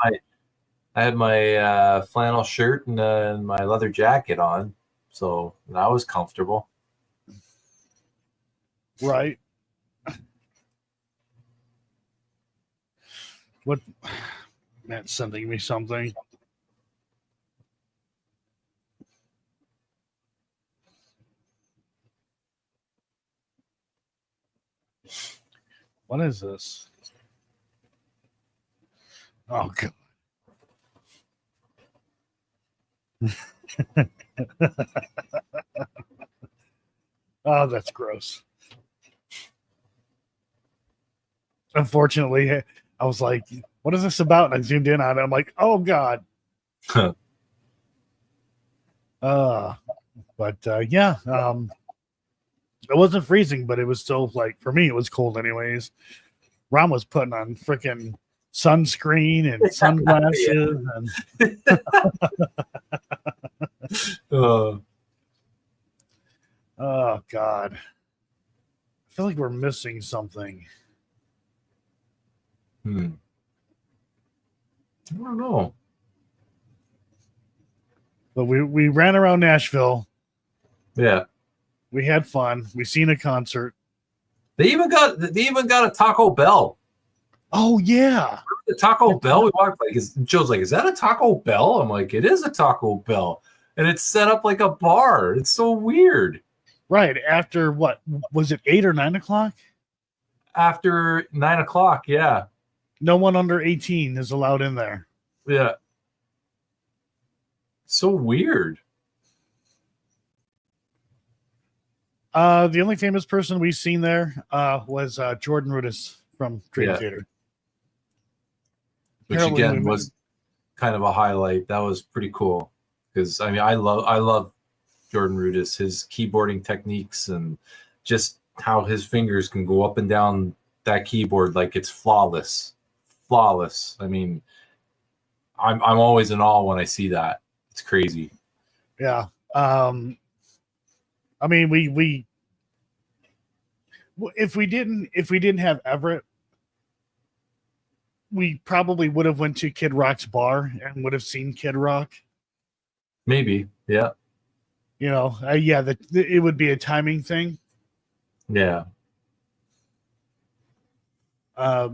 had my flannel shirt and my leather jacket on, so I was comfortable. Right. What? Matt's sending me something. What is this? Oh, God. Oh, that's gross. Unfortunately, I was like, what is this about? And I zoomed in on it. I'm like, oh, God. Yeah. It wasn't freezing, but it was still like, for me, it was cold anyways. Ron was putting on freaking sunscreen and sunglasses. Oh, God. I feel like we're missing something. I don't know. But we ran around Nashville. Yeah. We had fun. We seen a concert. They even got a Taco Bell. Oh yeah. The Taco Bell we walked Joe's like, is that a Taco Bell? I'm like, it is a Taco Bell. And it's set up like a bar. It's so weird. Right. After what? Was it 8 or 9 o'clock? After 9 o'clock, yeah. No one under 18 is allowed in there. Yeah. So weird. The only famous person we've seen there was Jordan Rudess from Dream Theater. Which again was kind of a highlight. That was pretty cool. Because I mean I love Jordan Rudess, his keyboarding techniques and just how his fingers can go up and down that keyboard like it's flawless. Flawless. I mean, I'm always in awe when I see that. It's crazy. Yeah. I mean, we if we didn't have Everett, we probably would have went to Kid Rock's bar and would have seen Kid Rock. Maybe, yeah. It would be a timing thing. Yeah. Yeah,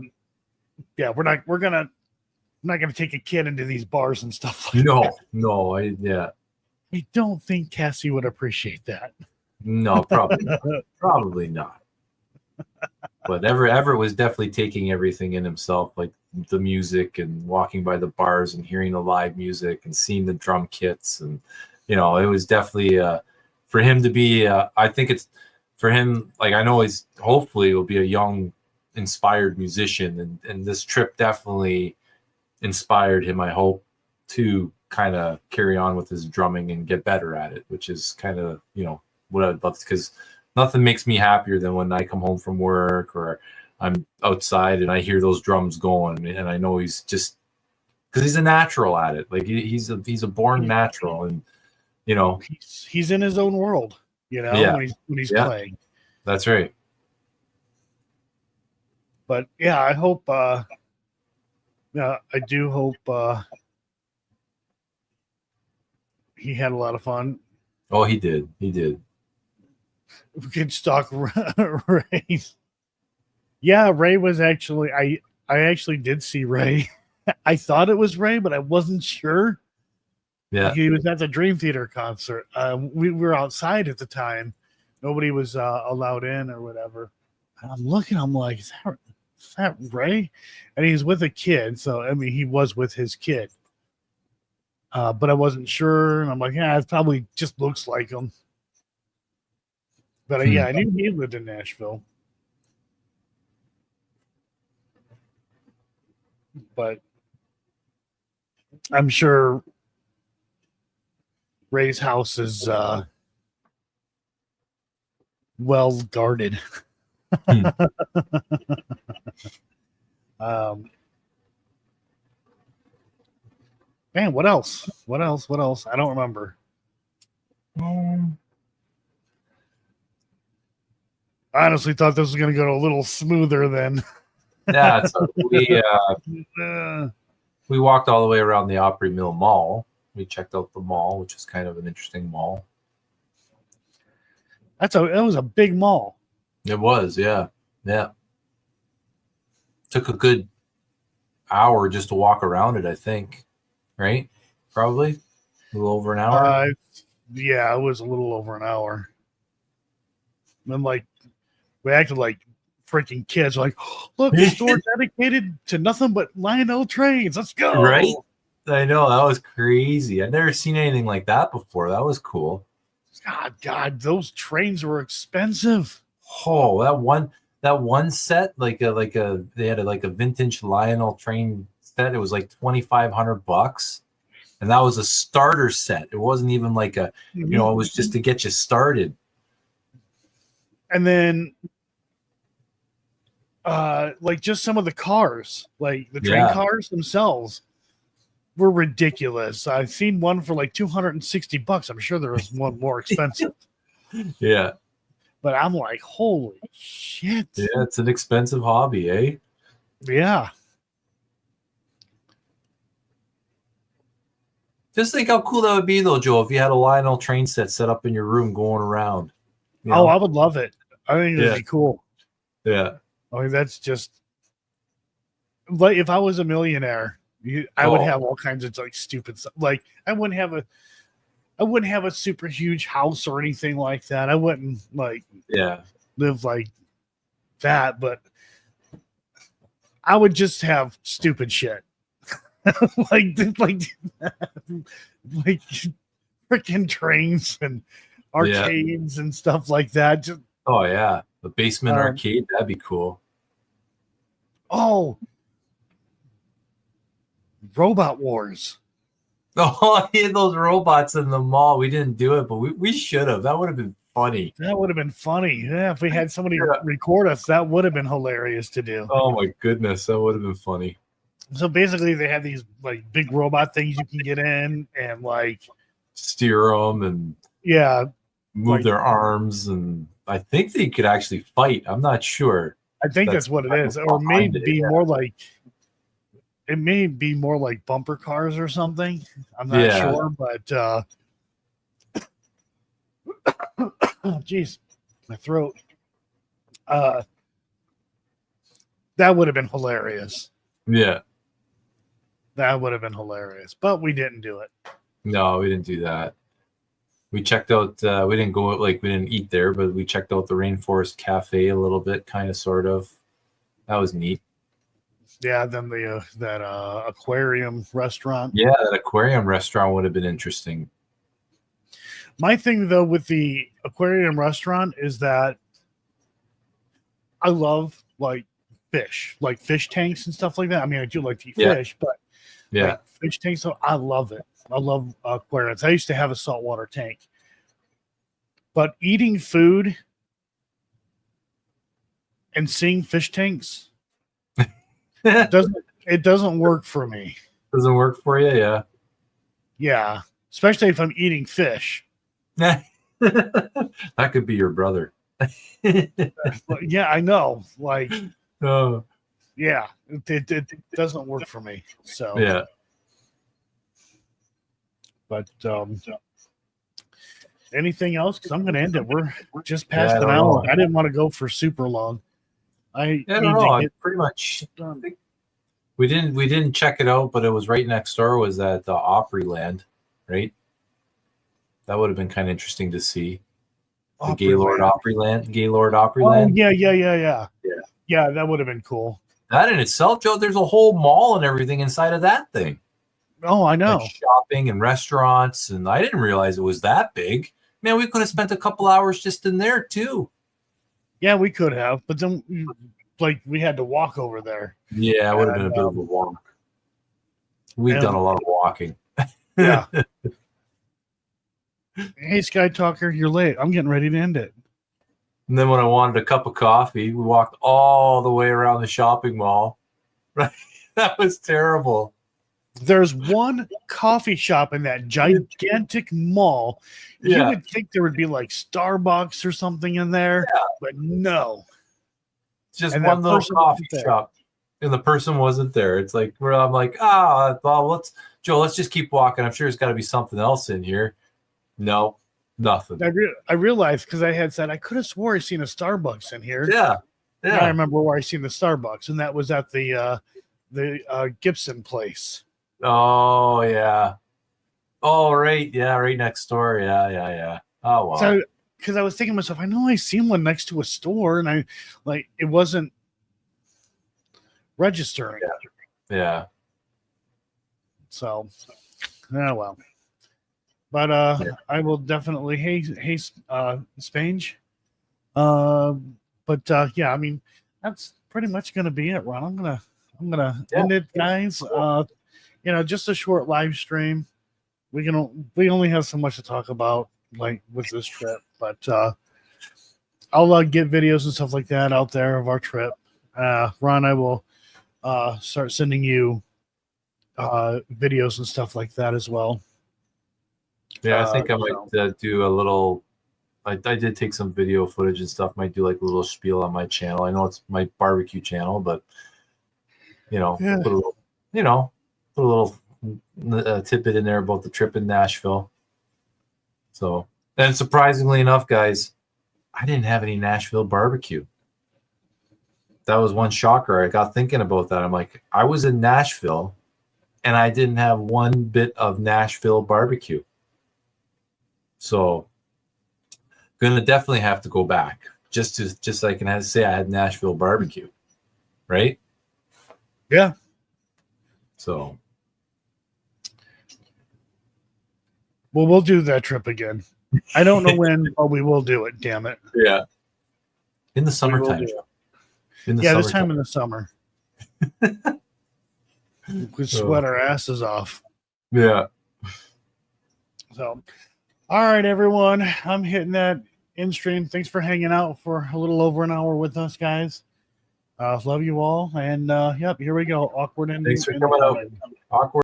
we're not gonna take a kid into these bars and stuff like that. No, I don't think Cassie would appreciate that. No, probably not. But Everett was definitely taking everything in himself, like the music and walking by the bars and hearing the live music and seeing the drum kits. And, it was definitely for him to be, I think it's for him, like I know hopefully will be a young, inspired musician. And this trip definitely inspired him, I hope, to kind of carry on with his drumming and get better at it, which is kind of, what I'd love, because nothing makes me happier than when I come home from work or I'm outside and I hear those drums going, and I know he's just because he's a natural at it. Like he's a born natural, and he's in his own world. When he's playing. That's right. But yeah, I hope. I do hope he had a lot of fun. Oh, he did. He did. We could stalk Ray. Yeah, Ray was actually I actually did see Ray. I thought it was Ray, but I wasn't sure. Yeah. He was at the Dream Theater concert. We were outside at the time. Nobody was allowed in or whatever. And I'm looking, I'm like, is that Ray? And he's with a kid. So, I mean, he was with his kid. But I wasn't sure. And I'm like, yeah, it probably just looks like him. But yeah, I knew he lived in Nashville. But I'm sure Ray's house is well guarded. Man, what else? What else? I don't remember. I honestly thought this was going to go a little smoother than. Yeah, so we walked all the way around the Opry Mill Mall. We checked out the mall, which is kind of an interesting mall. It was a big mall. It was, yeah. Took a good hour just to walk around it, I think. Right? Probably a little over an hour. Yeah, it was a little over an hour. And like we acted like freaking kids, like, oh, look, a store dedicated to nothing but Lionel trains. Let's go. Right? I know, that was crazy. I'd never seen anything like that before. That was cool. God, those trains were expensive. Oh, that one set, they had a vintage Lionel train set. It was like $2,500, and that was a starter set. It wasn't even like it was just to get you started. And then, like just some of the cars, like the train cars themselves, were ridiculous. I've seen one for like $260. I'm sure there was one more expensive. Yeah. But I'm like, holy shit. Yeah, it's an expensive hobby, eh? Yeah. Just think how cool that would be, though, Joe, if you had a Lionel train set up in your room going around. I would love it. I think it would be cool. Yeah. I mean, that's just like if I was a millionaire, I would have all kinds of like stupid stuff. Like I wouldn't have a super huge house or anything like that. I wouldn't live like that, but I would just have stupid shit. like freaking trains and arcades and stuff like that. Just, the basement arcade, that'd be cool. Oh, Robot Wars. Oh, he had those robots in the mall. We didn't do it, but we should have. That would have been funny. That would have been funny. Yeah, if we had somebody record us, that would have been hilarious to do. Oh my goodness, that would have been funny. So basically, they have these like big robot things you can get in and like steer them and move their arms, and I think they could actually fight. I'm not sure. I think that's what it is, or maybe more like. It may be more like bumper cars or something. I'm not sure, but geez, my throat. That would have been hilarious. Yeah. That would have been hilarious, but we didn't do it. No, we didn't do that. We checked out, we didn't eat there, but we checked out the Rainforest Cafe a little bit, kind of, sort of. That was neat. Yeah, then that aquarium restaurant. Yeah, that aquarium restaurant would have been interesting. My thing, though, with the aquarium restaurant is that I love, like, fish tanks and stuff like that. I mean, I do like to eat fish, but like, fish tanks, so I love it. I love aquariums. I used to have a saltwater tank. But eating food and seeing fish tanks, it doesn't work for me. Doesn't work for you, yeah. Yeah, especially if I'm eating fish. That could be your brother. Yeah, I know. Like, yeah, it doesn't work for me. So yeah. But anything else? Because I'm going to end it. We're just past Yeah, I an don't hour. know. I didn't want to go for super long. I don't need know. to I get pretty much done. we didn't check it out, but it was right next door. Was at the Opryland, right? That would have been kind of interesting to see. The Gaylord Opryland. Gaylord Oh, Opryland. yeah. Yeah. Yeah, that would have been cool. That in itself, Joe, there's a whole mall and everything inside of that thing. Oh, I know. Like shopping and restaurants, and I didn't realize it was that big. Man, we could have spent a couple hours just in there too. Yeah, we could have, but then like we had to walk over there. Yeah, it would have been a bit of a walk. We've done a lot of walking. Yeah. Hey, Sky Talker, you're late. I'm getting ready to end it. And then when I wanted a cup of coffee, we walked all the way around the shopping mall. Right? That was terrible. There's one coffee shop in that gigantic mall. Yeah. You would think there would be like Starbucks or something in there, but no. It's just And one that little person coffee wasn't there. shop. And the person wasn't there. It's like where I'm like, well, let's just keep walking. I'm sure there's got to be something else in here. No, nothing. I realized because I had said I could have swore I seen a Starbucks in here. Yeah. Yeah, I remember where I seen the Starbucks, and that was at the Gibson place. Oh yeah. Oh right, yeah, right next door. Yeah. Oh wow. So, because I was thinking to myself, I know I seen one next to a store, and it wasn't registering. Yeah. So, well. But I will definitely hey Spange. But yeah, I mean that's pretty much gonna be it, Ron. I'm gonna end it, guys. Just a short live stream. We only have so much to talk about, like with this trip, but I'll get videos and stuff like that out there of our trip. Ron, I will start sending you videos and stuff like that as well. Yeah, I think I might do a little. I did take some video footage and stuff. Might do like a little spiel on my channel. I know it's my barbecue channel, but put a little tidbit in there about the trip in Nashville. So, and surprisingly enough, guys, I didn't have any Nashville barbecue. That was one shocker. I got thinking about that. I'm like, I was in Nashville, and I didn't have one bit of Nashville barbecue. So, gonna definitely have to go back just so I can say I had Nashville barbecue, right? Yeah. So, well, we'll do that trip again. I don't know when, but we will do it. Damn it. Yeah. In the summertime. This time in the summer. We could sweat our asses off. Yeah. So, all right, everyone. I'm hitting that in stream. Thanks for hanging out for a little over an hour with us, guys. Love you all. And yep, here we go. Awkward ending. Thanks for coming out. Awkward.